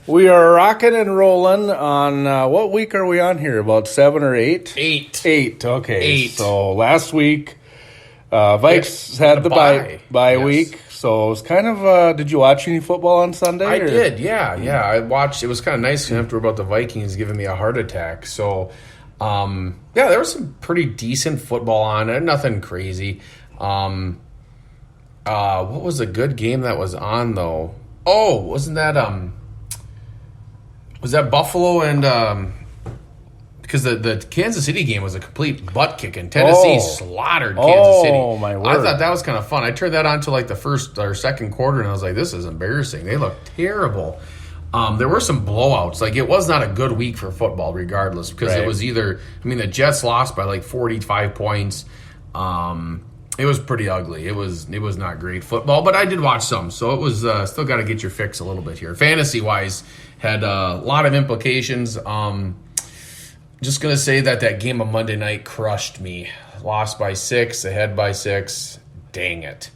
We are rocking and rolling on, what week are we on here? About 7 or 8? 8. 8, okay. 8. So last week, Vikes had the bye Yes. week. So it was kind of, did you watch any football on Sunday? I did, yeah. I watched. It was kind of nice after about the Vikings giving me a heart attack. So, there was some pretty decent football on. Nothing crazy. What was a good game that was on, though? Oh, wasn't that, was that Buffalo and, because the Kansas City game was a complete butt kicking. Tennessee slaughtered Kansas City. Oh, my word. I thought that was kind of fun. I turned that on to like the first or second quarter, and I was like, this is embarrassing. They look terrible. There were some blowouts. Like, it was not a good week for football regardless, because It was either, the Jets lost by like 45 points. It was pretty ugly. It was not great football, but I did watch some, so it was still got to get your fix a little bit here. Fantasy-wise, had a lot of implications. Just going to say that game of Monday night crushed me. Lost by 6, ahead by 6. Dang it.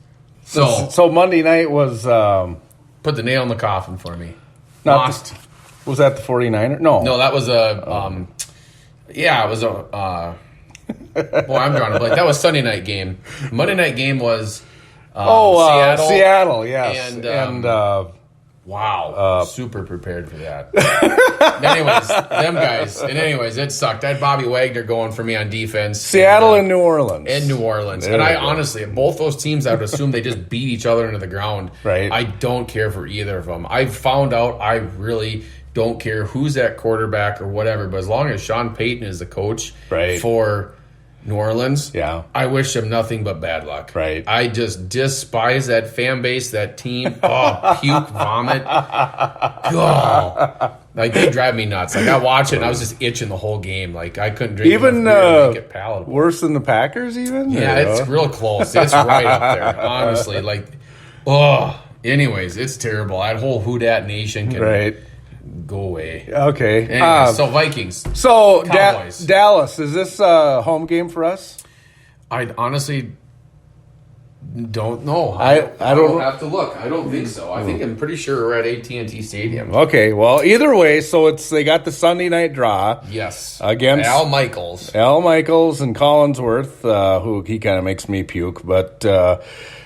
So Monday night was... put the nail in the coffin for me. Lost. Was that the 49er? No, that was a... it was a... boy, I'm drawing a blank. That was Sunday night game. Monday night game was Seattle, yes. And wow, super prepared for that. Anyways, it sucked. I had Bobby Wagner going for me on defense. Seattle and New Orleans. And I honestly, both those teams, I would assume they just beat each other into the ground. Right. I don't care for either of them. I've found out I really don't care who's at quarterback or whatever, but as long as Sean Payton is the coach for New Orleans, I wish him nothing but bad luck. Right. I just despise that fan base, that team. Oh, puke, vomit. God. Like, they drive me nuts. Like, I watch it and I was just itching the whole game. Like, I couldn't drink even enough beer to make it palatable. Worse than the Packers, even? Yeah, it's real close. It's right up there, honestly. Like, anyways, it's terrible. That whole Who Dat Nation can go away. Okay. Anyways, so Vikings. So Dallas, is this a home game for us? I honestly don't know. I don't have to look. I don't think so. I'm pretty sure we're at AT&T Stadium. Okay, well, either way, so they got the Sunday night draw. Yes. Against Al Michaels and Collinsworth, who he kind of makes me puke. But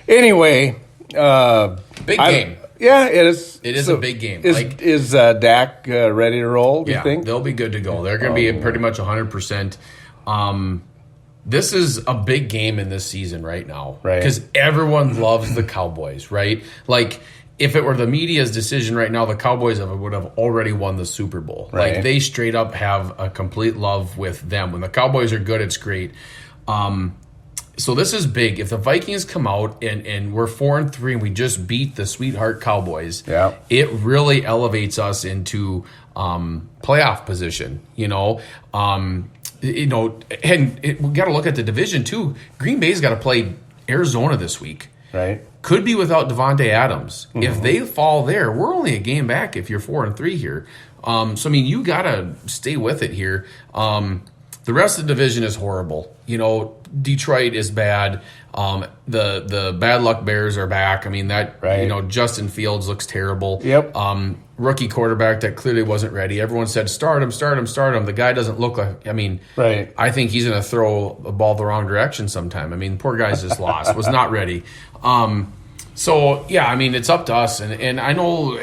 anyway. Big game. Yeah, it is. It is a big game. Is Dak ready to roll, do you think? They'll be good to go. They're going to be pretty much 100%. This is a big game in this season right now. Right. Because everyone loves the Cowboys, right? Like, if it were the media's decision right now, the Cowboys would have already won the Super Bowl. Right. Like, they straight up have a complete love with them. When the Cowboys are good, it's great. So this is big. If the Vikings come out and we're 4-3 and we just beat the sweetheart Cowboys, it really elevates us into playoff position. And we got to look at the division too. Green Bay's got to play Arizona this week. Right. Could be without Devontae Adams. Mm-hmm. If they fall there, we're only a game back if you're 4-3 here. You got to stay with it here. The rest of the division is horrible. Detroit is bad. The bad luck Bears are back. Justin Fields looks terrible. Yep. Rookie quarterback that clearly wasn't ready. Everyone said start him. The guy doesn't look like. Right. I think he's going to throw a ball the wrong direction sometime. The poor guy's just lost. Was not ready. It's up to us, and I know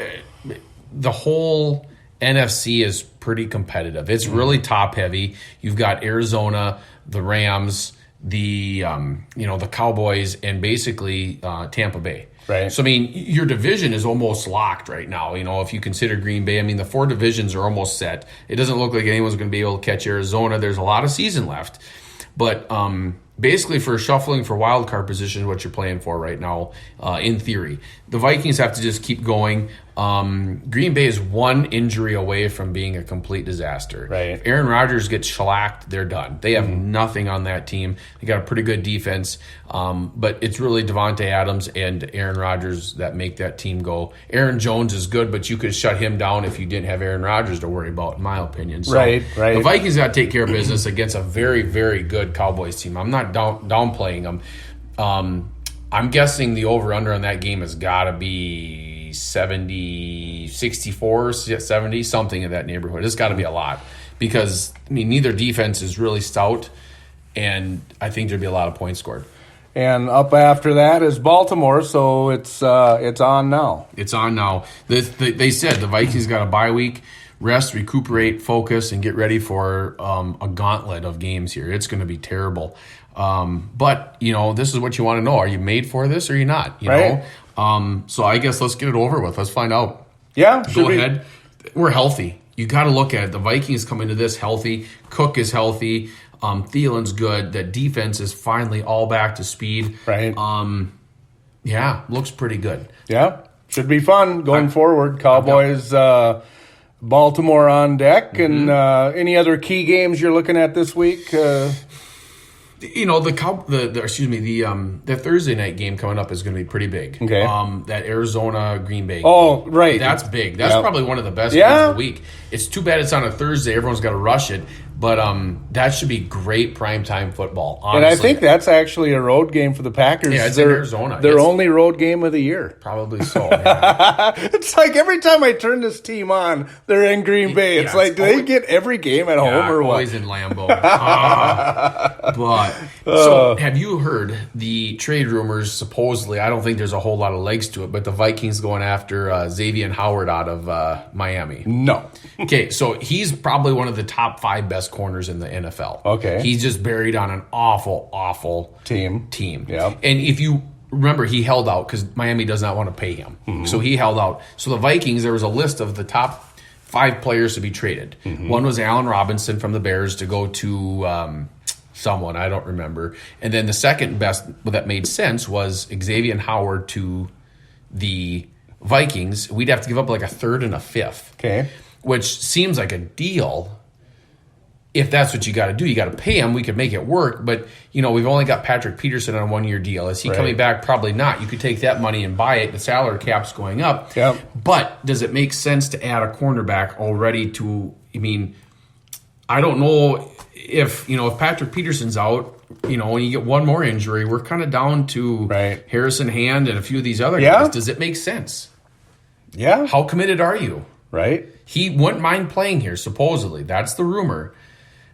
the whole NFC is pretty competitive. It's really top heavy. You've got Arizona, the Rams, the Cowboys, and basically Tampa Bay. Right. So your division is almost locked right now. If you consider Green Bay, the 4 divisions are almost set. It doesn't look like anyone's going to be able to catch Arizona. There's a lot of season left, but basically for shuffling for wild card position, what you're playing for right now, in theory, the Vikings have to just keep going. Green Bay is one injury away from being a complete disaster. Right. If Aaron Rodgers gets shellacked, they're done. They have nothing on that team. They got a pretty good defense, but it's really Devontae Adams and Aaron Rodgers that make that team go. Aaron Jones is good, but you could shut him down if you didn't have Aaron Rodgers to worry about, in my opinion. So right. The Vikings got to take care of business against a very, very good Cowboys team. I'm not downplaying them. I'm guessing the over-under on that game has got to be be 70, 64, 70, something in that neighborhood. It's got to be a lot because, I mean, neither defense is really stout, and I think there'd be a lot of points scored. And up after that is Baltimore, so it's on now. It's on now. They said the Vikings got a bye week, rest, recuperate, focus, and get ready for a gauntlet of games here. It's going to be terrible. But, this is what you want to know. Are you made for this or are you not? You know? So I guess let's get it over with. Let's find out. Yeah. Go ahead. We're healthy. You got to look at it. The Vikings come into this healthy. Cook is healthy. Thielen's good. That defense is finally all back to speed. Right. Yeah, looks pretty good. Yeah. Should be fun going forward. Cowboys, Baltimore on deck. And any other key games you're looking at this week? The Thursday night game coming up is going to be pretty big. Okay. That Arizona Green Bay. Oh, right. That's big. That's probably one of the best games of the week. It's too bad it's on a Thursday. Everyone's got to rush it. But that should be great primetime football, honestly. And I think that's actually a road game for the Packers. Yeah, it's in Arizona. Their only road game of the year. Probably so. Yeah. It's like every time I turn this team on, they're in Green Bay. It's do they get every game at home or what? Always in Lambeau. So have you heard the trade rumors? Supposedly, I don't think there's a whole lot of legs to it, but the Vikings going after Xavier Howard out of Miami. No. Okay, so he's probably one of the top 5 best corners in the NFL. Okay. He's just buried on an awful team. Yeah. And if you remember, he held out because Miami does not want to pay him. Mm-hmm. So he held out. So the Vikings, there was a list of the top 5 players to be traded. Mm-hmm. One was Allen Robinson from the Bears to go to someone, I don't remember. And then the second best that made sense was Xavier Howard to the Vikings. We'd have to give up like a third and a fifth. Okay. Which seems like a deal. If that's what you got to do, you got to pay him. We could make it work, but we've only got Patrick Peterson on a 1-year deal. Is he coming back? Probably not. You could take that money and buy it. The salary cap's going up. Yep. But does it make sense to add a cornerback already to? I mean, I don't know if Patrick Peterson's out. And you get one more injury, we're kind of down to Harrison Hand and a few of these other guys. Does it make sense? Yeah. How committed are you? Right. He wouldn't mind playing here, supposedly. That's the rumor.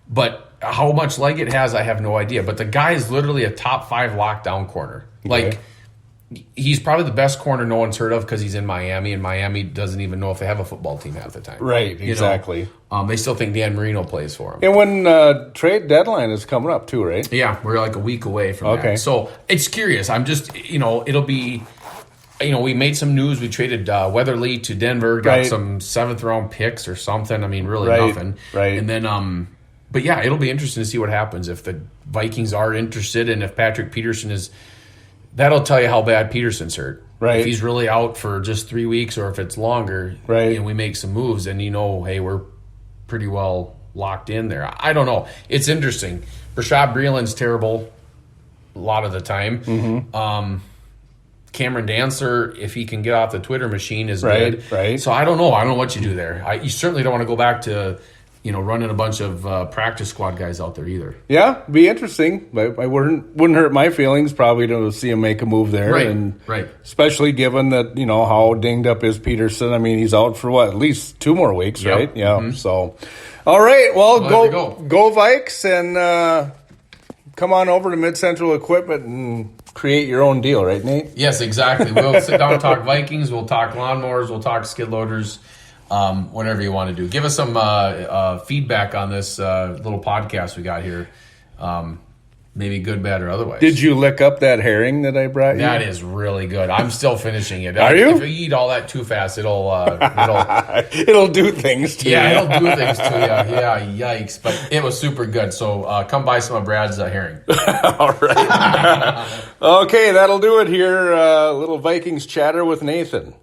But how much leg it has, I have no idea. But the guy is literally a top 5 lockdown corner. Okay. Like, he's probably the best corner no one's heard of because he's in Miami, and Miami doesn't even know if they have a football team half the time. Right, exactly. They still think Dan Marino plays for him. And when trade deadline is coming up too, right? Yeah, we're like a week away from that. So it's curious. I'm just, it'll be... we made some news. We traded Weatherly to Denver, got some 7th-round picks or something. I mean, really nothing. Right. And then, but yeah, it'll be interesting to see what happens if the Vikings are interested and if Patrick Peterson is. That'll tell you how bad Peterson's hurt. Right. If he's really out for just 3 weeks or if it's longer, and we make some moves, then hey, we're pretty well locked in there. I don't know. It's interesting. Rashad Breeland's terrible a lot of the time. Mm-hmm. Cameron Dancer, if he can get off the Twitter machine, is good. Right. So I don't know. I don't know what you do there. You certainly don't want to go back to, running a bunch of practice squad guys out there either. Yeah, be interesting. I wouldn't hurt my feelings probably to see him make a move there. Right. Especially given that, how dinged up is Peterson. I mean, he's out for at least 2 more weeks, right? Yeah. Mm-hmm. So, all right. Well, go Vikes and come on over to Mid Central Equipment and create your own deal, right, Nate? Yes, exactly. We'll sit down and talk Vikings. We'll talk lawnmowers. We'll talk skid loaders. Whatever you want to do. Give us some feedback on this little podcast we got here. Maybe good, bad, or otherwise. Did you lick up that herring that I brought you? That is really good. I'm still finishing it. Are you? If you eat all that too fast, it'll do things to you. Yeah, it'll do things to you. Yeah, yikes. But it was super good. So come buy some of Brad's herring. All right. Okay, that'll do it here. Little Vikings chatter with Nathan.